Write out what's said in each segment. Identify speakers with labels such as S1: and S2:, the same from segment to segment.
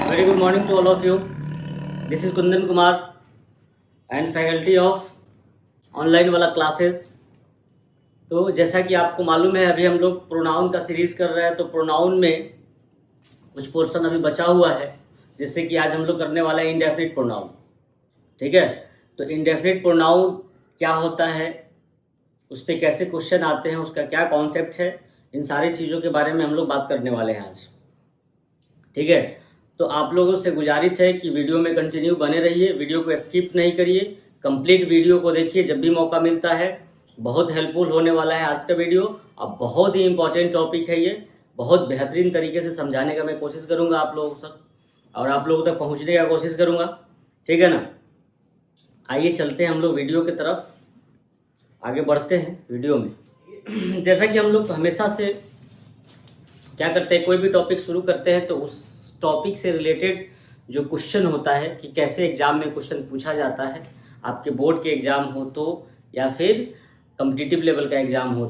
S1: Very good morning to all of you. This is Kundan Kumar and faculty of online वाला classes. तो जैसा कि आपको मालूम है, अभी हम लोग प्रोनाउन का सीरीज कर रहे हैं। तो प्रोनाउन में कुछ पोर्शन अभी बचा हुआ है, जैसे कि आज हम लोग करने वाला है इंडेफिनिट प्रोनाउन। ठीक है, तो इंडेफिनिट प्रोनाउन क्या होता है, उस पर कैसे क्वेश्चन आते हैं, उसका क्या कॉन्सेप्ट है, इन सारी चीज़ों के बारे में हम लोग बात करने वाले हैं आज। ठीक है, तो आप लोगों से गुजारिश है कि वीडियो में कंटिन्यू बने रहिए, वीडियो को स्किप नहीं करिए, कंप्लीट वीडियो को देखिए जब भी मौका मिलता है। बहुत हेल्पफुल होने वाला है आज का वीडियो। अब बहुत ही इंपॉर्टेंट टॉपिक है ये, बहुत बेहतरीन तरीके से समझाने का मैं कोशिश करूंगा आप लोगों तक, और आप लोगों तक पहुंचने का कोशिश करूंगा। ठीक है ना, आइए चलते हैं हम लोग वीडियो की तरफ, आगे बढ़ते हैं वीडियो में। जैसा कि हम लोग हमेशा से क्या करते हैं, कोई भी टॉपिक शुरू करते हैं तो उस टॉपिक से रिलेटेड जो क्वेश्चन होता है कि कैसे एग्जाम में क्वेश्चन पूछा जाता है, आपके बोर्ड के एग्ज़ाम हो तो या फिर कॉम्पिटिटिव लेवल का एग्ज़ाम हो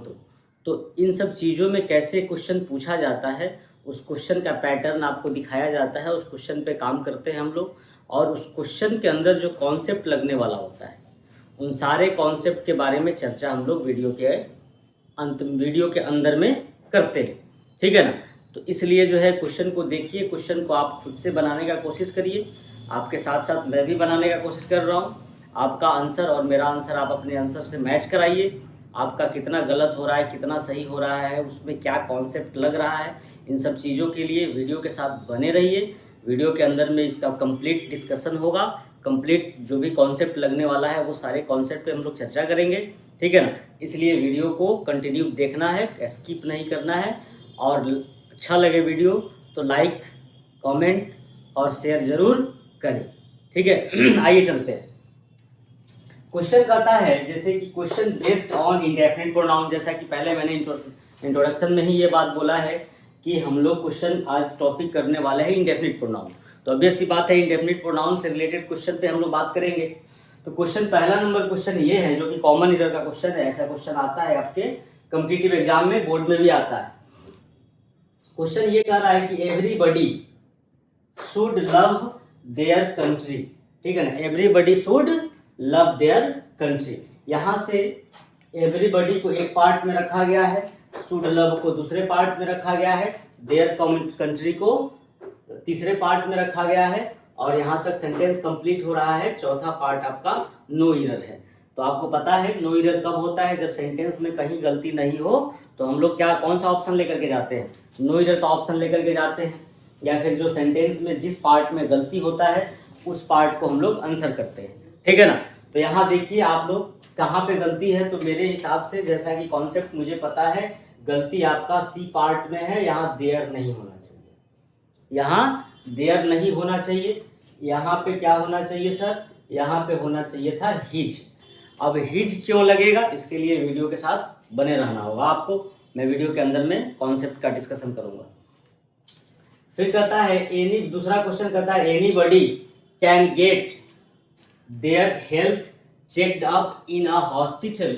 S1: तो इन सब चीज़ों में कैसे क्वेश्चन पूछा जाता है, उस क्वेश्चन का पैटर्न आपको दिखाया जाता है। उस क्वेश्चन पे काम करते हैं हम लोग, और उस क्वेश्चन के अंदर जो कॉन्सेप्ट लगने वाला होता है, उन सारे कॉन्सेप्ट के बारे में चर्चा हम लोग वीडियो के अंदर में करते हैं। ठीक है ना, तो इसलिए जो है क्वेश्चन को देखिए, क्वेश्चन को आप खुद से बनाने का कोशिश करिए, आपके साथ साथ मैं भी बनाने का कोशिश कर रहा हूँ। आपका आंसर और मेरा आंसर आप अपने आंसर से मैच कराइए। आपका कितना गलत हो रहा है, कितना सही हो रहा है, उसमें क्या कॉन्सेप्ट लग रहा है, इन सब चीज़ों के लिए वीडियो के साथ बने रहिए। वीडियो के अंदर में इसका कंप्लीट डिस्कशन होगा, कंप्लीट जो भी कॉन्सेप्ट लगने वाला है वो सारे कॉन्सेप्ट पे हम लोग चर्चा करेंगे। ठीक है ना, इसलिए वीडियो को कंटिन्यू देखना है, स्किप नहीं करना है। और अच्छा लगे वीडियो तो लाइक, कमेंट और शेयर जरूर करें। ठीक है, आइए चलते हैं। क्वेश्चन कहता है, जैसे कि question based on indefinite pronoun, जैसा कि पहले मैंने इंट्रोडक्शन में ही ये बात बोला है कि हम लोग क्वेश्चन आज टॉपिक करने वाले हैं इंडेफिनिट प्रोनाउन। तो ऑब्वियस सी बात है, इंडेफिनिट प्रोनाउन से रिलेटेड क्वेश्चन पे हम लोग बात करेंगे। तो क्वेश्चन पहला नंबर क्वेश्चन ये है, जो कि कॉमन ईयर का क्वेश्चन है। ऐसा क्वेश्चन आता है आपके कॉम्पिटिटिव एग्जाम में, बोर्ड में भी आता है। क्वेश्चन ये कह रहा है कि everybody should love their country. ठीक है ना, everybody should love their country. यहां से एवरीबडी को एक पार्ट में रखा गया है, शुड लव को दूसरे पार्ट में रखा गया है, देयर कंट्री को तीसरे पार्ट में रखा गया है, और यहां तक सेंटेंस कंप्लीट हो रहा है। चौथा पार्ट आपका नो एरर है। तो आपको पता है नो एरर कब होता है, जब सेंटेंस में कहीं गलती नहीं हो। तो हम लोग कौन सा ऑप्शन लेकर के जाते हैं, नो एरर का ऑप्शन लेकर के जाते हैं, या फिर जो सेंटेंस में जिस पार्ट में गलती होता है उस पार्ट को हम लोग आंसर करते हैं। ठीक है ना, तो यहाँ देखिए आप लोग कहाँ पे गलती है। तो मेरे हिसाब से, जैसा कि कॉन्सेप्ट मुझे पता है, गलती आपका सी पार्ट में है। यहाँ देयर नहीं होना चाहिए, यहाँ देयर नहीं होना चाहिए। यहाँ पे क्या होना चाहिए सर, यहाँ पे होना चाहिए था हिज। अब हिज क्यों लगेगा, इसके लिए वीडियो के साथ बने रहना होगा आपको। मैं वीडियो के अंदर में कॉन्सेप्ट का डिस्कशन करूंगा। फिर कहता है दूसरा क्वेश्चन कहता है anybody can get their health checked up in a hospital.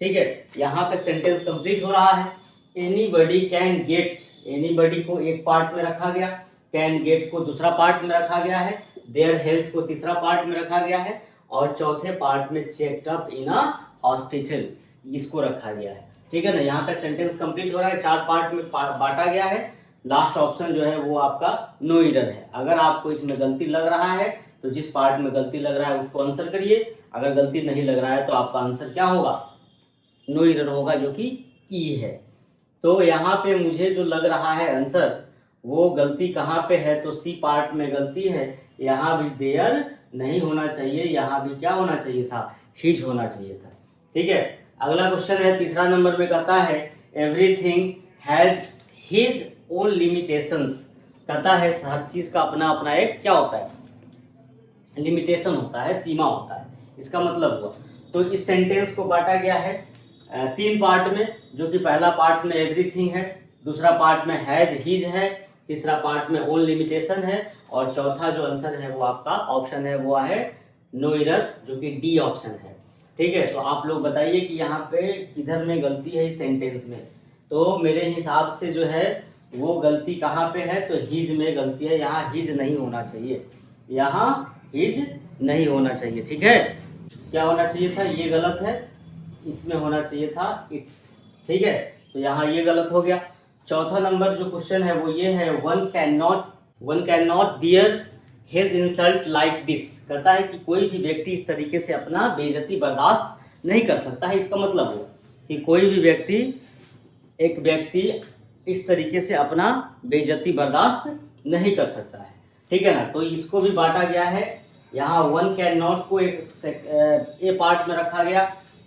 S1: ठीक है, यहां तक सेंटेंस कंप्लीट हो रहा है। एनीबॉडी कैन गेट, एनीबॉडी को एक पार्ट में रखा गया, कैन गेट को दूसरा पार्ट में रखा गया है, देयर हेल्थ को तीसरा पार्ट में रखा गया है, और चौथे पार्ट में checked up in a hospital इसको रखा गया है। ठीक है ना, यहाँ तक सेंटेंस कंप्लीट हो रहा है, 4 पार्ट में बांटा गया है। लास्ट ऑप्शन जो है वो आपका नो एरर है। अगर आपको इसमें गलती लग रहा है तो जिस पार्ट में गलती लग रहा है उसको आंसर करिए। अगर गलती नहीं लग रहा है तो आपका आंसर क्या होगा, नो एरर होगा, जो कि ई है। तो यहाँ पे मुझे जो लग रहा है आंसर, वो गलती कहाँ पे है, तो सी पार्ट में गलती है। यहाँ भी देयर नहीं होना चाहिए, यहाँ भी क्या होना चाहिए था, हिज होना चाहिए था। ठीक है, अगला क्वेश्चन है तीसरा नंबर में, कहता है everything has his own limitations. कहता है हर चीज का अपना अपना एक क्या होता है, लिमिटेशन होता है, सीमा होता है। इसका मतलब हुआ, तो इस सेंटेंस को बांटा गया है 3 पार्ट में, जो कि पहला पार्ट में एवरीथिंग है, दूसरा पार्ट में हैज हिज है, तीसरा पार्ट में ओन लिमिटेशन है, और चौथा जो आंसर है वो आपका ऑप्शन है वो है नो एरर, जो कि डी ऑप्शन है। ठीक है, तो आप लोग बताइए कि यहाँ पे किधर में गलती है इस सेंटेंस में। तो मेरे हिसाब से जो है वो गलती कहाँ पे है, तो हिज में गलती है, यहाँ हिज नहीं होना चाहिए, यहाँ हिज नहीं होना चाहिए। ठीक है, क्या होना चाहिए था, ये गलत है, इसमें होना चाहिए था इट्स। ठीक है, तो यहाँ ये गलत हो गया। चौथा नंबर जो क्वेश्चन है वो ये है, one can not bear his insult like this. कहता है कि कोई भी व्यक्ति इस तरीके से अपना बेइज्जती बर्दाश्त नहीं कर सकता है। इसका मतलब हुआ कि कोई भी व्यक्ति, एक व्यक्ति इस तरीके से अपना बेइज्जती बर्दाश्त नहीं कर सकता है। ठीक है ना, तो इसको भी बांटा गया है। यहाँ वन कैन नॉट को एक ए पार्ट में रखा गया,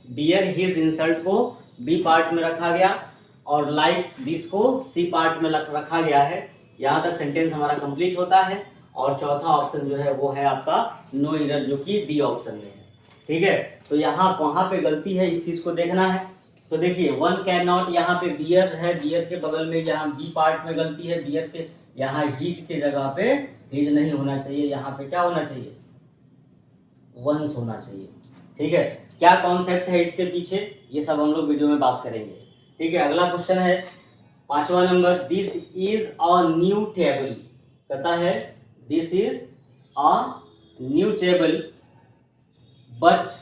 S1: बियर हिज इंसल्ट को बी पार्ट में रखा गया, और लाइक दिस को सी पार्ट में रखा गया है। यहाँ तक सेंटेंस हमारा कंप्लीट होता है। और चौथा ऑप्शन जो है वो है आपका नो एरर, जो कि डी ऑप्शन में है। ठीक है, तो यहाँ कहाँ पे गलती है इस चीज को देखना है। तो देखिए वन कैन नॉट, यहाँ पे बियर है, बियर के बगल में यहाँ बी पार्ट में गलती है, बियर के यहाँ हिज के जगह पे हिज नहीं होना चाहिए, यहाँ पे क्या होना चाहिए, वंस होना चाहिए। ठीक है, क्या कॉन्सेप्ट है इसके पीछे, ये सब हम लोग वीडियो में बात करेंगे। ठीक है, अगला क्वेश्चन है 5वां नंबर, this is a new table. कहता है this is a new table but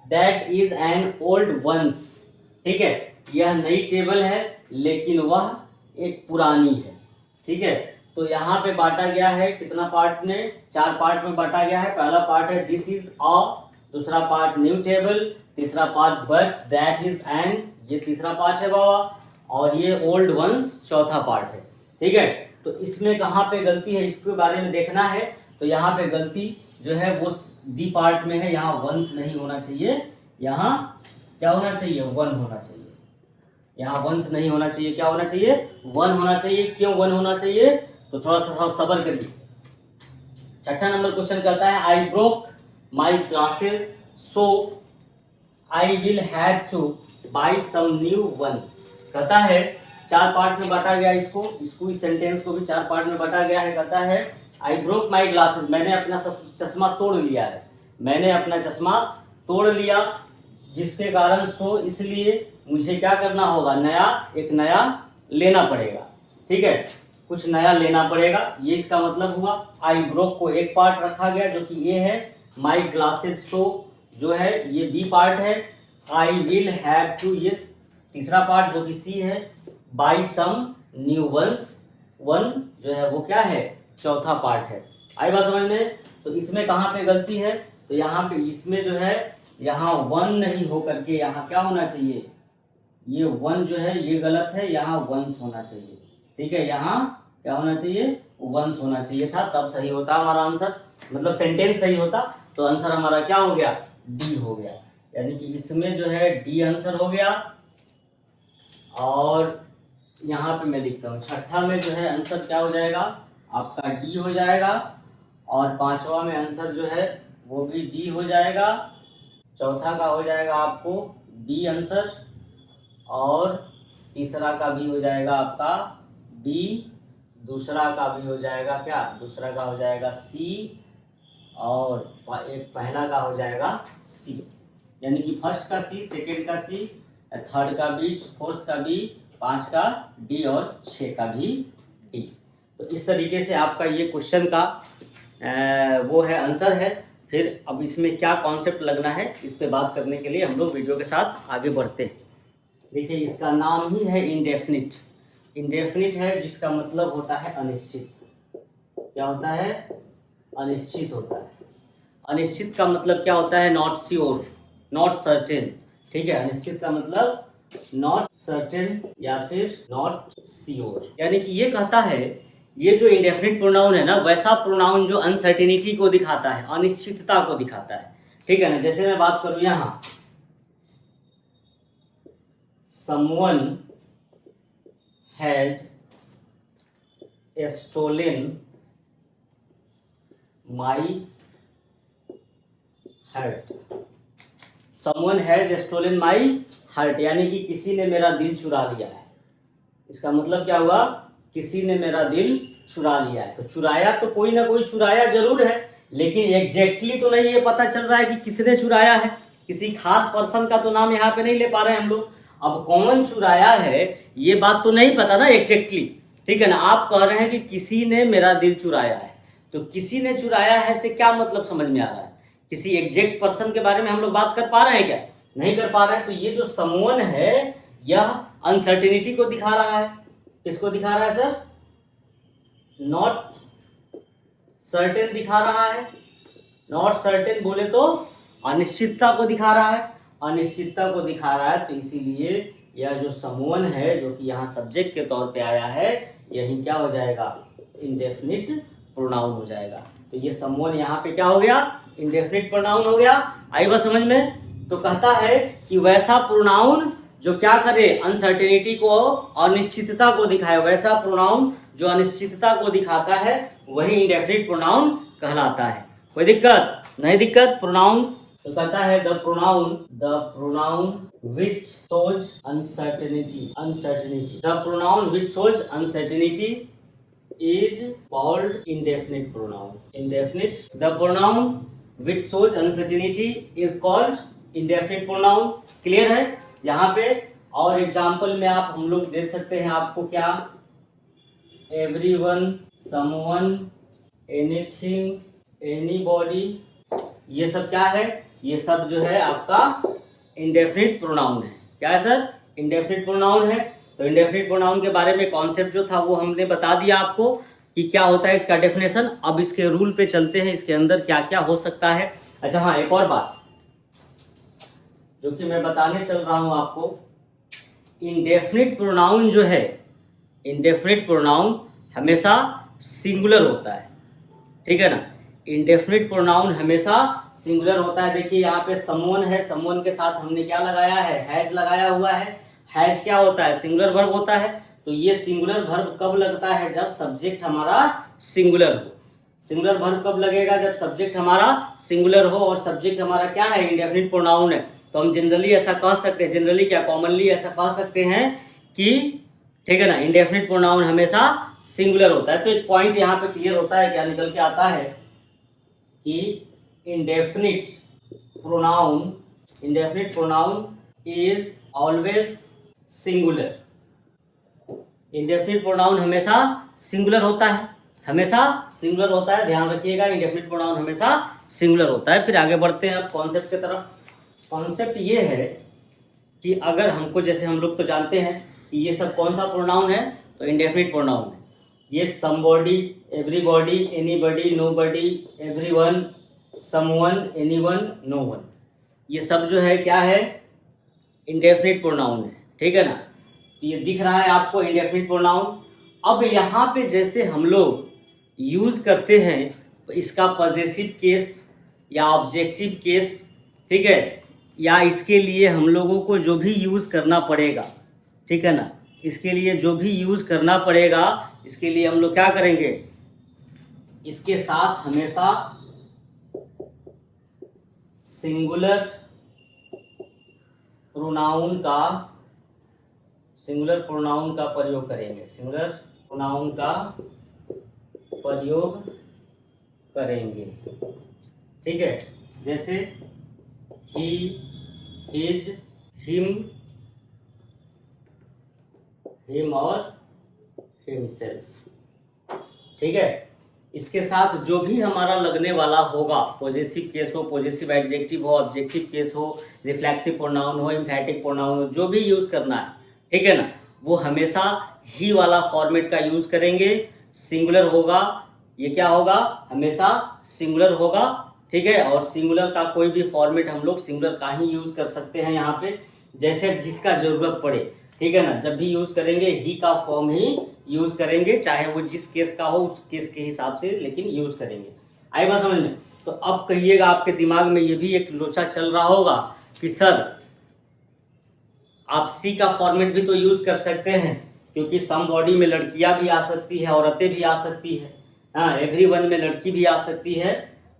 S1: that is an old ones. ठीक है, यह नई टेबल है लेकिन वह एक पुरानी है। ठीक है, तो यहाँ पे बांटा गया है कितना पार्ट में, 4 पार्ट में बांटा गया है। पहला पार्ट है दिस इज अ, दूसरा पार्ट न्यू टेबल, तीसरा part but that is N, ये तीसरा पार्ट है बाबा, और ये ओल्ड वंस चौथा पार्ट है। ठीक है, तो इसमें कहाँ पे गलती है इसके बारे में देखना है। तो यहाँ पे गलती जो है वो डी पार्ट में है, यहाँ वंस नहीं होना चाहिए, यहाँ क्या होना चाहिए, वन होना चाहिए। यहाँ वंस नहीं होना चाहिए, क्या होना चाहिए, वन होना चाहिए। क्यों वन होना चाहिए, तो थोड़ा सा सब्र करिए। 6ठा नंबर क्वेश्चन कहता है I broke my glasses so I will have to buy some new one. कहता है 4 पार्ट में बांटा गया इसको इस सेंटेंस को भी 4 पार्ट में बांटा गया है। कहता है आई ब्रोक माई ग्लासेस, मैंने अपना चश्मा तोड़ लिया है, मैंने अपना चश्मा तोड़ लिया, जिसके कारण सो इसलिए मुझे क्या करना होगा, एक नया लेना पड़ेगा। ठीक है, कुछ नया लेना पड़ेगा, ये इसका मतलब हुआ। आई ब्रोक को एक पार्ट रखा गया जो कि ए है, माई ग्लासेस सो जो है ये बी पार्ट है, आई विल हैव टू ये तीसरा पार्ट जो कि सी है, buy some new ones, one जो है वो क्या है, चौथा पार्ट है। आई बात समझ में। तो इसमें कहाँ पे गलती है, तो यहाँ पे इसमें जो है यहाँ वन नहीं हो करके यहाँ क्या होना चाहिए, ये वन जो है ये गलत है, यहाँ वंस होना चाहिए। ठीक है, यहाँ क्या होना चाहिए, वंस होना चाहिए था, तब सही होता हमारा आंसर, मतलब सेंटेंस सही होता। तो आंसर हमारा क्या हो गया, डी हो गया, यानी कि इसमें जो है डी आंसर हो गया। और यहाँ पे मैं लिखता हूँ 6ठा में जो है आंसर क्या हो जाएगा, आपका डी हो जाएगा, और 5वां में आंसर जो है वो भी डी हो जाएगा, चौथा का हो जाएगा आपको बी आंसर, और तीसरा का भी हो जाएगा आपका बी, दूसरा का भी हो जाएगा क्या, दूसरा का हो जाएगा सी, और एक पहला का हो जाएगा सी, यानी कि फर्स्ट का सी, सेकेंड का सी, थर्ड का बी, फोर्थ का बी, 5 का डी और 6 का भी डी। तो इस तरीके से आपका ये क्वेश्चन का वो है आंसर है। फिर अब इसमें क्या कॉन्सेप्ट लगना है इस पे बात करने के लिए हम लोग वीडियो के साथ आगे बढ़ते हैं। देखिए इसका नाम ही है इंडेफिनिट। इंडेफिनिट है जिसका मतलब होता है अनिश्चित। क्या होता है, अनिश्चित होता है। अनिश्चित का मतलब क्या होता है, नॉट श्योर, नॉट सर्टेन। ठीक है, अनिश्चित का मतलब नॉट सर्टेन या फिर नॉट श्योर, यानी कि ये कहता है ये जो इंडेफिनिट प्रोनाउन है ना, वैसा प्रोनाउन जो अनसर्टेनिटी को दिखाता है, अनिश्चितता को दिखाता है। ठीक है ना, जैसे मैं बात करूं यहाँ someone has stolen my heart। someone has stolen my heart यानी कि किसी ने मेरा दिल चुरा लिया है। इसका मतलब क्या हुआ, किसी ने मेरा दिल चुरा लिया है। तो चुराया तो कोई ना कोई चुराया जरूर है, लेकिन एग्जैक्टली तो नहीं ये पता चल रहा है कि किसने चुराया है। किसी खास पर्सन का तो नाम यहाँ पे नहीं ले पा रहे हैं हम लोग। अब कौन चुराया है ये बात तो नहीं पता ना एग्जैक्टली। ठीक है ना। आप कह रहे हैं कि किसी ने मेरा दिल चुराया है, तो किसी ने चुराया है से क्या मतलब समझ में आ रहा है? किसी एग्जैक्ट पर्सन के बारे में हम लोग बात कर पा रहे हैं क्या? नहीं कर पा रहे हैं। तो ये जो समवन है यह अनसर्टेनिटी को दिखा रहा है। किसको दिखा रहा है सर? नॉट सर्टेन दिखा रहा है। नॉट सर्टेन बोले तो अनिश्चितता को दिखा रहा है, अनिश्चितता को दिखा रहा है। तो इसीलिए यह जो समवन है जो कि यहाँ सब्जेक्ट के तौर पे आया है, यही क्या हो जाएगा? इंडेफिनिट प्रोनाउन हो जाएगा। तो ये समवन यहाँ पे क्या हो गया? इंडेफिनिट प्रोनाउन हो गया। आई बात समझ में? तो कहता है कि वैसा प्रोनाउन जो क्या करे? अनसर्टेनिटी को, अनिश्चितता को दिखाए, वैसा प्रोनाउन जो अनिश्चितता को दिखाता है वही इंडेफिनिट प्रोनाउन कहलाता है। कोई दिक्कत? नहीं दिक्कत। प्रोनाउंस तो कहता है the pronoun which shows uncertainty, the pronoun which shows uncertainty is called indefinite pronoun. The pronoun which shows uncertainty is called indefinite pronoun. Clear है यहाँ पे? और एग्जाम्पल में आप हम लोग देख सकते हैं आपको क्या? everyone, someone, anything, anybody, ये सब क्या है? ये सब जो है आपका indefinite pronoun है। क्या है सर? indefinite pronoun है। तो इंडेफिनिट प्रोनाउन के बारे में कॉन्सेप्ट जो था वो हमने बता दिया आपको कि क्या होता है इसका डेफिनेशन। अब इसके रूल पे चलते हैं, इसके अंदर क्या क्या हो सकता है। अच्छा हाँ, एक और बात जो कि मैं बताने चल रहा हूं आपको, इंडेफिनिट प्रोनाउन जो है, इंडेफिनिट प्रोनाउन हमेशा सिंगुलर होता है। ठीक है ना। इंडेफिनिट प्रोनाउन हमेशा सिंगुलर होता है। देखिए यहाँ पे समवन है, समवन के साथ हमने क्या लगाया है? हैज लगाया हुआ है। हैज क्या होता है? सिंगुलर वर्ब होता है। तो ये सिंगुलर वर्ब कब लगता है? जब सब्जेक्ट हमारा सिंगुलर हो। सिंगुलर वर्ब कब लगेगा? जब सब्जेक्ट हमारा सिंगुलर हो और सब्जेक्ट हमारा क्या है? इंडेफिनिट प्रोनाउन है। तो हम जनरली ऐसा कह सकते हैं, जनरली क्या कॉमनली ऐसा कह सकते हैं कि, ठीक है ना, इंडेफिनिट प्रोनाउन हमेशा सिंगुलर होता है। तो एक पॉइंट यहाँ पे क्लियर होता है, क्या निकल के आता है कि indefinite pronoun is always singular. Indefinite pronoun हमेशा सिंगुलर होता है, हमेशा सिंगुलर होता है। ध्यान रखिएगा, इंडेफिनिट प्रोनाउन हमेशा सिंगुलर होता है। फिर आगे बढ़ते हैं अब कॉन्सेप्ट की तरफ। कॉन्सेप्ट ये है कि अगर हमको, जैसे हम लोग तो जानते हैं कि ये सब कौन सा प्रोनाउन है? तो इंडेफिनिट प्रोनाउन है। ये somebody, everybody, anybody, nobody, everyone, someone, anyone, known, ये सब जो है क्या है? इंडेफिनिट प्रोनाउन है। ठीक है ना। ये दिख रहा है आपको इंडेफिनिट प्रोनाउन। अब यहाँ पे जैसे हम लोग यूज करते हैं इसका पॉजेसिव केस या ऑब्जेक्टिव केस, ठीक है, या इसके लिए हम लोगों को जो भी यूज करना पड़ेगा, ठीक है ना, इसके लिए जो भी यूज करना पड़ेगा, इसके लिए हम लोग क्या करेंगे? इसके साथ हमेशा सिंगुलर प्रोनाउन का प्रयोग करेंगे। सिंगुलर प्रोनाउन का प्रयोग करेंगे। ठीक है। जैसे ही, हिज, हिम और हिमसेल्फ। ठीक है। इसके साथ जो भी हमारा लगने वाला होगा, पॉजेसिव केस हो, पॉजेसिव एडजेक्टिव हो, ऑब्जेक्टिव केस हो, रिफ्लेक्सिव प्रोनाउन हो, एम्फैटिक प्रोनाउन हो, जो भी यूज करना है, ठीक है ना, वो हमेशा ही वाला फॉर्मेट का यूज करेंगे। सिंगुलर होगा, ये क्या होगा? हमेशा सिंगुलर होगा। ठीक है। और सिंगुलर का कोई भी फॉर्मेट हम लोग सिंगुलर का ही यूज कर सकते हैं यहाँ पे, जैसे जिसका जरूरत पड़े। ठीक है ना। जब भी यूज करेंगे ही का फॉर्म ही यूज करेंगे, चाहे वो जिस केस का हो उस केस के हिसाब से, लेकिन यूज करेंगे। आई बात समझ में? तो अब कहिएगा, आपके दिमाग में ये भी एक लोचा चल रहा होगा कि सर आप सी का फॉर्मेट भी तो यूज कर सकते हैं, क्योंकि सम बॉडी में लड़कियां भी आ सकती है, औरतें भी आ सकती है। हाँ, एवरीवन में लड़की भी आ सकती है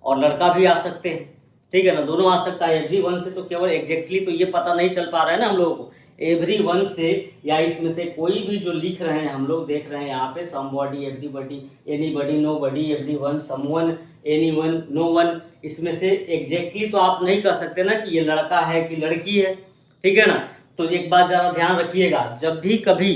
S1: और लड़का भी आ सकते हैं। ठीक है ना, दोनों आ सकता है। एवरीवन से तो केवल एग्जैक्टली तो ये पता नहीं चल पा रहा है ना हम लोगों को। एवरीवन से या इसमें से कोई भी जो लिख रहे हैं, हम लोग देख रहे हैं यहाँ पे somebody, everybody, anybody, nobody, everyone, someone, anyone, known, इसमें से एग्जैक्टली तो आप नहीं कर सकते ना कि ये लड़का है कि लड़की है। ठीक है ना। तो एक बात जरा ध्यान रखिएगा, जब भी कभी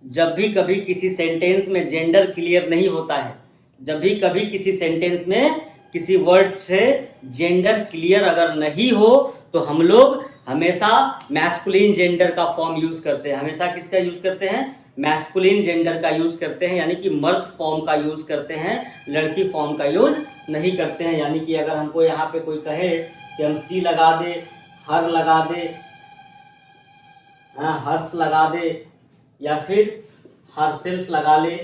S1: जब भी कभी किसी सेंटेंस में जेंडर क्लियर नहीं होता है, जब भी कभी किसी सेंटेंस में किसी वर्ड से जेंडर क्लियर अगर नहीं हो तो हम लोग हमेशा मैस्कुलिन जेंडर का फॉर्म यूज करते हैं। हमेशा किसका यूज करते हैं? मैस्कुलिन जेंडर का यूज करते हैं, यानी कि मर्द फॉर्म का यूज करते हैं, लड़की फॉर्म का यूज नहीं करते हैं। यानी कि अगर हमको यहाँ पे कोई कहे कि हम सी लगा दे, हर लगा दे, हर्ष लगा दे, या फिर हर सेल्फ लगा ले,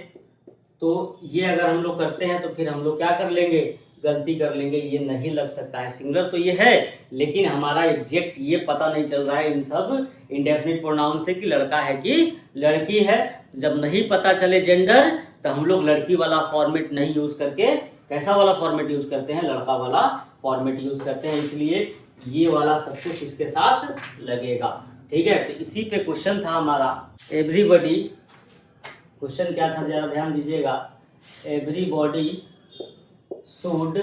S1: तो ये अगर हम लोग करते हैं तो फिर हम लोग क्या कर लेंगे? गलती कर लेंगे, ये नहीं लग सकता है। सिंगुलर तो ये है, लेकिन हमारा एग्जैक्ट ये पता नहीं चल रहा है इन सब इंडेफिनिट प्रोनाउन से कि लड़का है कि लड़की है। जब नहीं पता चले जेंडर तो हम लोग लड़की वाला फॉर्मेट नहीं यूज करके कैसा वाला फॉर्मेट यूज करते हैं? लड़का वाला फॉर्मेट यूज करते हैं। इसलिए ये वाला सब कुछ इसके साथ लगेगा। ठीक है, तो इसी पे क्वेश्चन था हमारा। एवरीबॉडी, क्वेश्चन क्या था जरा ध्यान दीजिएगा। Everybody should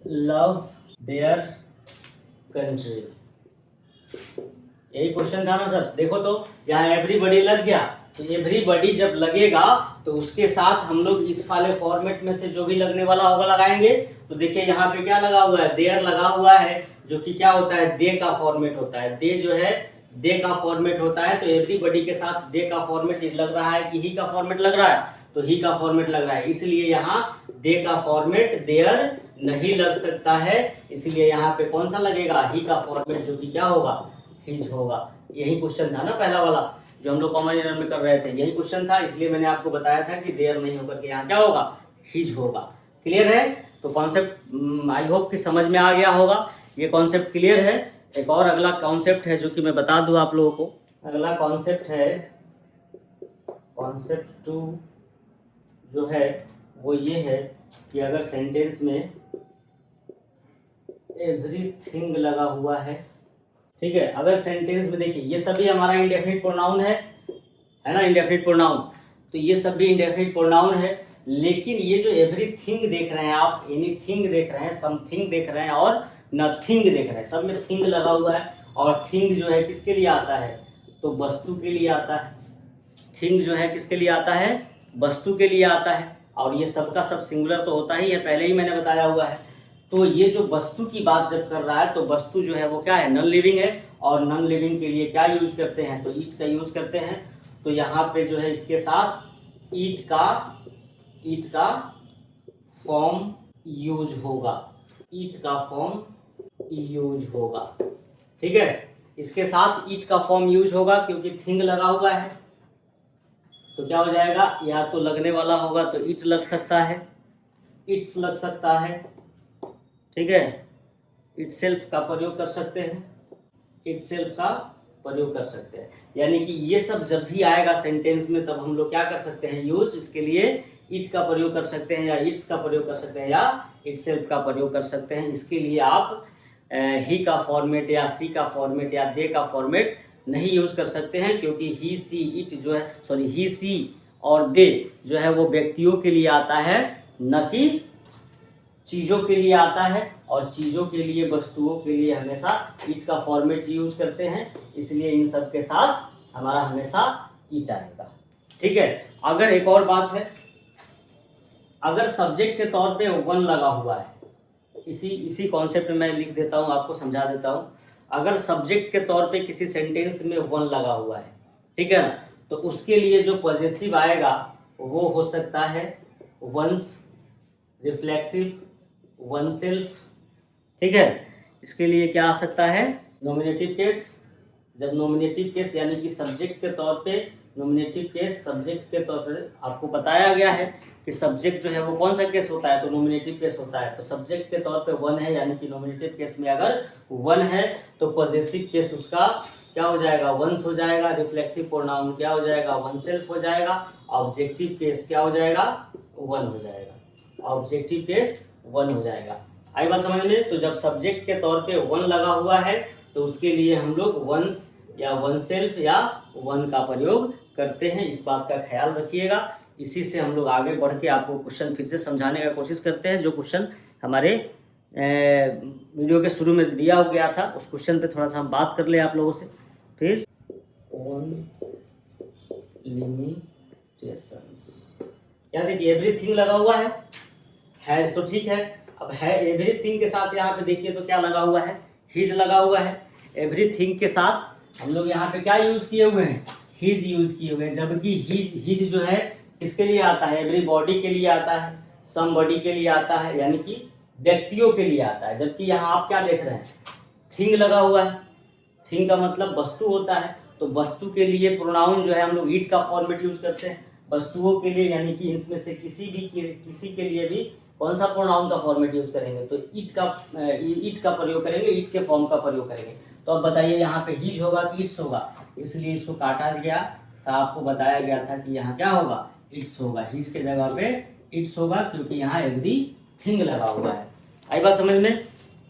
S1: love their country, यही क्वेश्चन था ना सर। देखो तो यहाँ एवरीबॉडी लग गया, तो एवरीबॉडी जब लगेगा तो उसके साथ हम लोग इस वाले फॉर्मेट में से जो भी लगने वाला होगा लगाएंगे। तो देखिए यहाँ पे क्या लगा हुआ है? देयर लगा हुआ है, जो कि क्या होता है? दे का फॉर्मेट होता है। दे जो है दे का फॉर्मेट होता है, तो एवरीबॉडी के साथ दे का फॉर्मेट लग रहा है कि ही का फॉर्मेट लग रहा है? तो ही का फॉर्मेट लग रहा है, इसलिए यहाँ दे का फॉर्मेट देयर नहीं लग सकता है। इसलिए यहाँ पे कौन सा लगेगा? ही का फॉर्मेट, जो कि क्या होगा? हिज होगा। यही क्वेश्चन था ना पहला वाला जो हम लोग कॉमन ईयर में कर रहे थे, यही क्वेश्चन था। इसलिए मैंने आपको बताया था कि देयर नहीं होकर के यहाँ क्या होगा? हिज होगा। क्लियर है? तो कॉन्सेप्ट आई होप कि समझ में आ गया होगा। ये कॉन्सेप्ट क्लियर है। एक और अगला कॉन्सेप्ट है जो कि मैं बता दूं आप लोगों को। अगला कॉन्सेप्ट है कॉन्सेप्ट 2, जो है वो ये है कि अगर सेंटेंस में एवरीथिंग लगा हुआ है, ठीक है, अगर सेंटेंस में देखिए ये सभी हमारा इंडेफिनिट प्रोनाउन है ना, इंडेफिनिट प्रोनाउन, तो ये सभी इंडेफिनिट प्रोनाउन है। लेकिन ये जो एवरीथिंग देख रहे हैं आप, एनीथिंग देख रहे हैं, समथिंग देख रहे हैं और नथिंग देख रहे हैं, सब में थिंग लगा हुआ है। और थिंग जो है किसके लिए आता है? तो वस्तु के लिए आता है। थिंग जो है किसके लिए आता है? वस्तु के लिए आता है। और ये सबका सब सिंगुलर तो होता ही है, पहले ही मैंने बताया हुआ है। तो ये जो वस्तु की बात जब कर रहा है तो वस्तु जो है वो क्या है? नॉन लिविंग है। और नॉन लिविंग के लिए क्या यूज करते हैं? तो ईट का यूज करते हैं। तो यहाँ पे जो है इसके साथ ईट का फॉर्म यूज होगा। ईट का फॉर्म यूज होगा। ठीक है, इसके साथ ईट का फॉर्म यूज होगा क्योंकि थिंग लगा हुआ है। तो क्या हो जाएगा? या तो लगने वाला होगा तो ईट लग सकता है, इट्स लग सकता है। ठीक है, इटसेल्फ का प्रयोग कर सकते हैं, इटसेल्फ का प्रयोग कर सकते हैं। यानी कि ये सब जब भी आएगा सेंटेंस में तब हम लोग क्या कर सकते हैं? यूज इसके लिए इट का प्रयोग कर सकते हैं, या इट्स का प्रयोग कर सकते हैं, या इटसेल्फ का प्रयोग कर सकते हैं। इसके लिए आप ही का फॉर्मेट या सी का फॉर्मेट या दे का फॉर्मेट नहीं यूज कर सकते हैं, क्योंकि ही सी इट जो है, सॉरी, ही सी और दे जो है वो व्यक्तियों के लिए आता है, न कि चीजों के लिए आता है। और चीजों के लिए, वस्तुओं के लिए हमेशा इट का फॉर्मेट यूज करते हैं। इसलिए इन सब के साथ हमारा हमेशा इट आएगा। ठीक है, अगर एक और बात है, अगर सब्जेक्ट के तौर पे वन लगा हुआ है, इसी कॉन्सेप्ट में मैं लिख देता हूँ, आपको समझा देता हूँ। अगर सब्जेक्ट के तौर पे किसी सेंटेंस में वन लगा हुआ है, ठीक है ना, तो उसके लिए जो पॉजेसिव आएगा वो हो सकता है वंस, रिफ्लेक्सिव, वन सेल्फ। ठीक है, इसके लिए क्या आ सकता है? Nominative case. जब नॉमिनेटिव केस यानी कि सब्जेक्ट के तौर पे, नॉमिनेटिव केस सब्जेक्ट के तौर पे आपको बताया गया है कि सब्जेक्ट जो है वो कौन सा केस होता है? तो नॉमिनेटिव केस होता है। तो सब्जेक्ट के तौर पे वन है, यानी कि नॉमिनेटिव केस में अगर वन है तो पॉजेसिव केस उसका क्या हो जाएगा? वंस हो जाएगा। रिफ्लेक्सिव प्रोनाउन क्या हो जाएगा? वन सेल्फ हो जाएगा। ऑब्जेक्टिव केस क्या हो जाएगा? वन हो जाएगा। ऑब्जेक्टिव केस वन हो जाएगा। आई बात समझ में? तो जब सब्जेक्ट के तौर पे वन लगा हुआ है तो उसके लिए हम लोग वंस या वन सेल्फ या वन का प्रयोग करते हैं। इस बात का ख्याल रखिएगा। इसी से हम लोग आगे बढ़ के आपको क्वेश्चन फिर से समझाने का कोशिश करते हैं। जो क्वेश्चन हमारे वीडियो के शुरू में दिया हो गया था, उस क्वेश्चन पे थोड़ा सा हम बात कर ले आप लोगों से। फिर ऑन लिमिटेशन क्या देखिए एवरीथिंग लगा हुआ है, हैज तो ठीक है। अब है एवरीथिंग के साथ यहाँ पे देखिए तो क्या लगा हुआ है, हिज लगा हुआ है। एवरीथिंग के साथ हम लोग यहाँ पे क्या यूज किए हुए हैं, हिज यूज किए हुए हैं। जबकि हिज जो है किसके लिए आता है, एवरी बॉडी के लिए आता है, सम बॉडी के लिए आता है, यानी कि व्यक्तियों के लिए आता है। जबकि यहाँ आप क्या देख रहे हैं, थिंग लगा हुआ है। थिंग का मतलब वस्तु होता है, तो वस्तु के लिए प्रोनाउन जो है हम लोग इट का फॉर्मेट यूज करते हैं वस्तुओं के लिए, यानी कि इनमें से किसी के लिए भी कौन सा प्रोनाउन का फॉर्मेट यूज करेंगे, तो इट का प्रयोग करेंगे, इट के फॉर्म का प्रयोग करेंगे। तो अब बताइए यहाँ पे हिज होगा कि इट्स होगा, इसलिए इसको काटा गया था, आपको बताया गया था कि यहाँ क्या होगा, इट्स होगा। हिज के जगह पे इट्स होगा क्योंकि यहाँ एवरी थिंग लगा हुआ है। आई बात समझ में।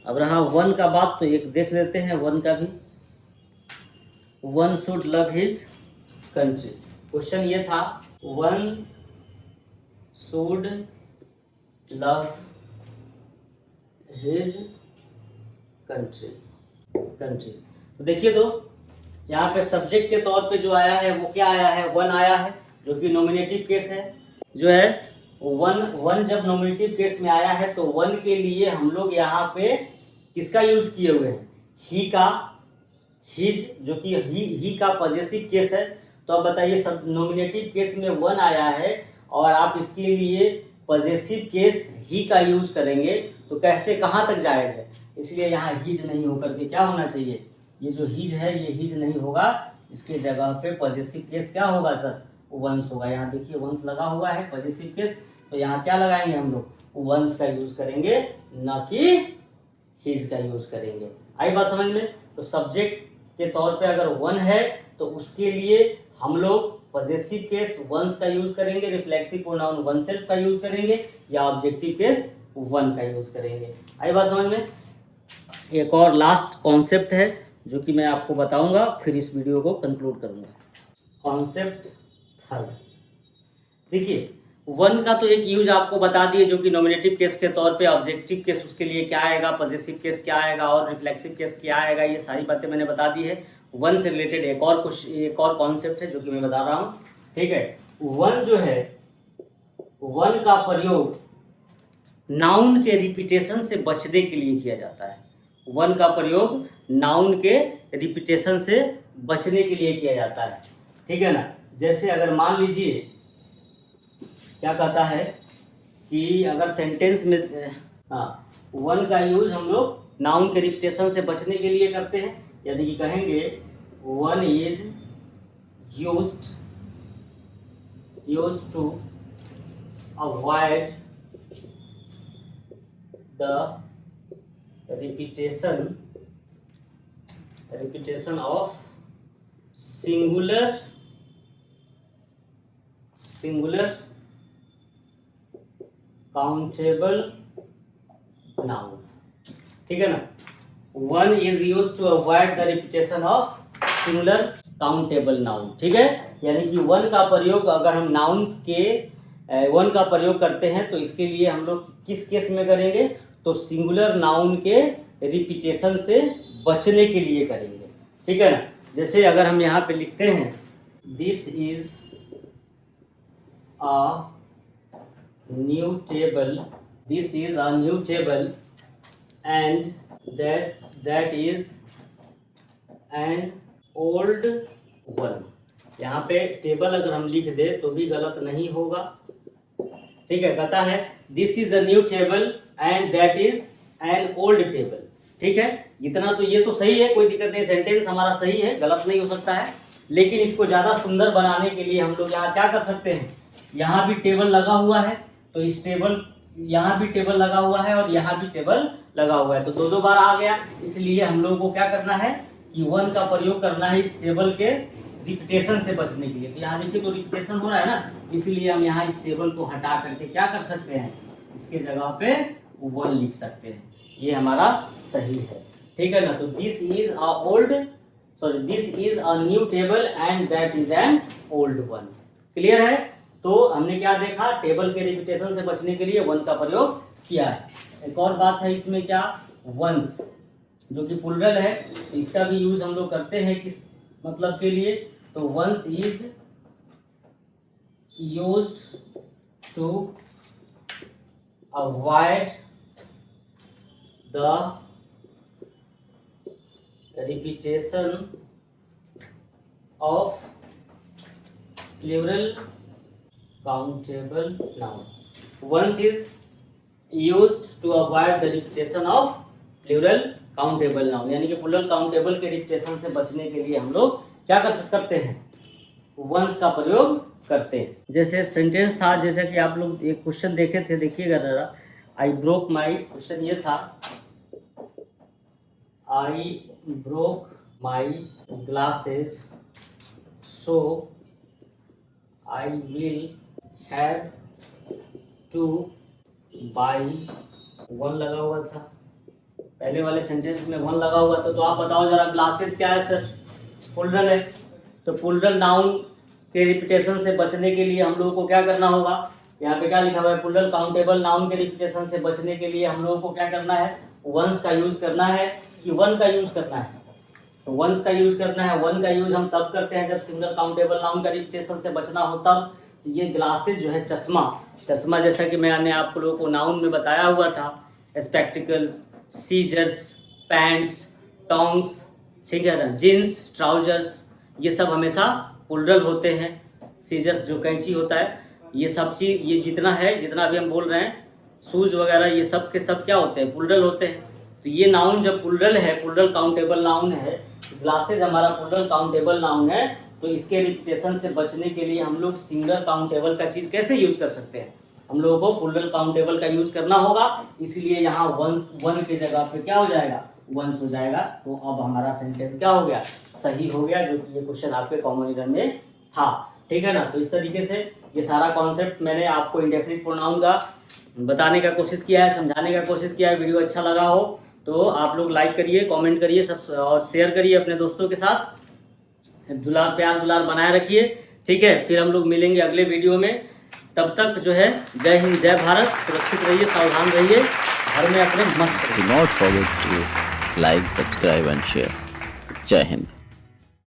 S1: अब रहा वन का बात, तो एक देख लेते हैं वन का भी। One should love his country. Question ये था, one should love his country. तो देखिए तो यहाँ पे सब्जेक्ट के तौर पे जो आया है वो क्या आया है, वन आया है, जो कि नॉमिनेटिव केस है। जो है वन जब नॉमिनेटिव केस में आया है तो वन के लिए हम लोग यहाँ पे किसका यूज किए हुए हैं, ही का, हिज, जो कि ही का पॉजेसिव केस है। तो अब बताइए सब नॉमिनेटिव केस में वन आया है और आप इसके लिए पॉजेसिव केस ही का यूज करेंगे तो कैसे, कहाँ तक जायज है। इसलिए यहाँ हिज नहीं होकर के क्या होना चाहिए, ये जो हिज है ये हिज नहीं होगा, इसके जगह पे पॉजेसिव केस क्या होगा सर, वंस होगा। यहाँ देखिए वंस लगा हुआ है पॉजेसिव केस, तो यहाँ क्या लगाएंगे हम लोग, वंस का यूज करेंगे, ना कि हिज का यूज करेंगे। आई बात समझ में। तो सब्जेक्ट के तौर पे अगर वन है तो उसके लिए हम लोग पॉजेसिव केस वंस का यूज करेंगे, रिफ्लेक्सिव प्रोनाउन वन सेल्फ का यूज करेंगे, या ऑब्जेक्टिव केस वन का यूज करेंगे। आई बात समझ में। एक और लास्ट कॉन्सेप्ट है जो कि मैं आपको बताऊंगा, फिर इस वीडियो को कंक्लूड करूंगा। कॉन्सेप्ट थर्ड, देखिए वन का तो एक यूज आपको बता दिए जो कि नॉमिनेटिव केस के तौर पे, ऑब्जेक्टिव केस उसके लिए क्या आएगा, पॉजेसिव केस क्या आएगा और रिफ्लेक्सिव केस क्या आएगा, ये सारी बातें मैंने बता दी है। वन से रिलेटेड एक और कॉन्सेप्ट है जो कि मैं बता रहा हूँ, ठीक है। वन जो है, वन का प्रयोग नाउन के रिपीटेशन से बचने के लिए किया जाता है। वन का प्रयोग नाउन के रिपीटेशन से बचने के लिए किया जाता है, ठीक है ना। जैसे अगर मान लीजिए क्या कहता है कि अगर सेंटेंस में वन का यूज हम लोग नाउन के रिपीटेशन से बचने के लिए करते हैं, यानी कि कहेंगे one is used to avoid the repetition of singular countable noun, ठीक है ना। One is use to avoid the repetition of singular countable noun, ठीक है। यानी कि वन का प्रयोग अगर हम नाउन्स के वन का प्रयोग करते हैं तो इसके लिए हम लोग किस केस में करेंगे, तो सिंगुलर नाउन के रिपीटेशन से बचने के लिए करेंगे, ठीक है ना। जैसे अगर हम यहाँ पे लिखते हैं this is a new table and that is an old one. यहाँ पे टेबल अगर हम लिख दे तो भी गलत नहीं होगा, ठीक है। कहता है this is a new table and that is an old table, ठीक है। इतना तो ये तो सही है, कोई दिक्कत नहीं, सेंटेंस हमारा सही है, गलत नहीं हो सकता है। लेकिन इसको ज्यादा सुंदर बनाने के लिए हम लोग यहाँ क्या कर सकते हैं, यहाँ भी टेबल लगा हुआ है तो इस टेबल, यहाँ भी टेबल लगा हुआ है और यहाँ भी टेबल लगा हुआ है, तो दो बार आ गया। इसलिए हम लोगों को क्या करना है कि वन का प्रयोग करना है इस टेबल के रिपीटेशन से बचने के लिए। तो यहाँ देखिए तो रिपीटेशन हो रहा है ना, इसलिए हम यहाँ इस टेबल को हटा करके क्या कर सकते हैं, इसके जगह पे वन लिख सकते हैं, ये हमारा सही है, ठीक है ना। तो this is a new table and that is an old one. Clear है। तो हमने क्या देखा, टेबल के रिपीटेशन से बचने के लिए वन का प्रयोग किया है। एक और बात है इसमें क्या, वंस जो कि प्लुरल है, तो इसका भी यूज हम लोग करते हैं किस मतलब के लिए, तो ones is used to avoid the repetition of plural countable noun. Once is used to avoid the repetition of plural countable noun, यानी कि प्लूरल काउंटेबल के रिपीटेशन से बचने के लिए हम लोग क्या करते हैं, वंस का प्रयोग करते हैं। जैसे सेंटेंस था, जैसे कि आप लोग एक क्वेश्चन देखे थे, देखिएगा जरा। आई ब्रोक माई, क्वेश्चन ये था, आई broke my glasses so I will have to by, one लगा हुआ था पहले वाले सेंटेंस में, वन लगा हुआ था। तो आप बताओ जरा, ग्लासेस क्या है सर, प्लूरल है। तो प्लूरल नाउन के रिपीटेशन से बचने के लिए हम लोगों को क्या करना होगा, यहाँ पे क्या लिखा हुआ है, प्लूरल काउंटेबल नाउन के रिपीटेशन से बचने के लिए हम लोगों को क्या करना है, वंस का यूज करना है कि वन का यूज करना है। तो वंस का यूज करना है। वन का यूज हम तब करते हैं जब सिंगल काउंटेबल नाउन का रिपीटेशन से बचना हो तब। ये ग्लासेस जो है, चश्मा जैसा कि मैंने आप लोगों को नाउन में बताया हुआ था, स्पेक्टिकल्स, सीजर्स, पैंट्स, टोंग्स, ठीक है ना, जीन्स, ट्राउजर्स, ये सब हमेशा प्लूरल होते हैं। सीजर्स जो कैंची होता है, ये सब चीज़, ये जितना है, जितना अभी हम बोल रहे हैं, शूज वगैरह, ये सब के सब क्या होते हैं, प्लूरल होते हैं। तो ये नाउन जब प्लूरल है, प्लूरल काउंटेबल नाउन है, ग्लासेस हमारा प्लूरल काउंटेबल नाउन है, तो इसके रिपीटेशन से बचने के लिए हम लोग सिंगल काउंटेबल का चीज़ कैसे यूज कर सकते हैं, हम लोगों को प्लूरल काउंटेबल का यूज करना होगा। इसलिए यहाँ वन के जगह पे क्या हो जाएगा, वंस हो जाएगा। तो अब हमारा सेंटेंस क्या हो गया, सही हो गया, जो कि ये क्वेश्चन आपके कॉमन ईयर में था, ठीक है ना। तो इस तरीके से ये सारा कॉन्सेप्ट मैंने आपको इंडेफिनिट प्रोनाउन का बताने का कोशिश किया है, समझाने का कोशिश किया है। वीडियो अच्छा लगा हो तो आप लोग लाइक करिए, कमेंट करिए, सब और शेयर करिए अपने दोस्तों के साथ। दुलार प्यार दुलार बनाए रखिए, ठीक है। फिर हम लोग मिलेंगे अगले वीडियो में। तब तक जो है, जय हिंद, जय भारत, सुरक्षित रहिए, सावधान रहिए, घर में अपने मस्त रहिए।
S2: Do not forget to like, subscribe and share. Jai Hind.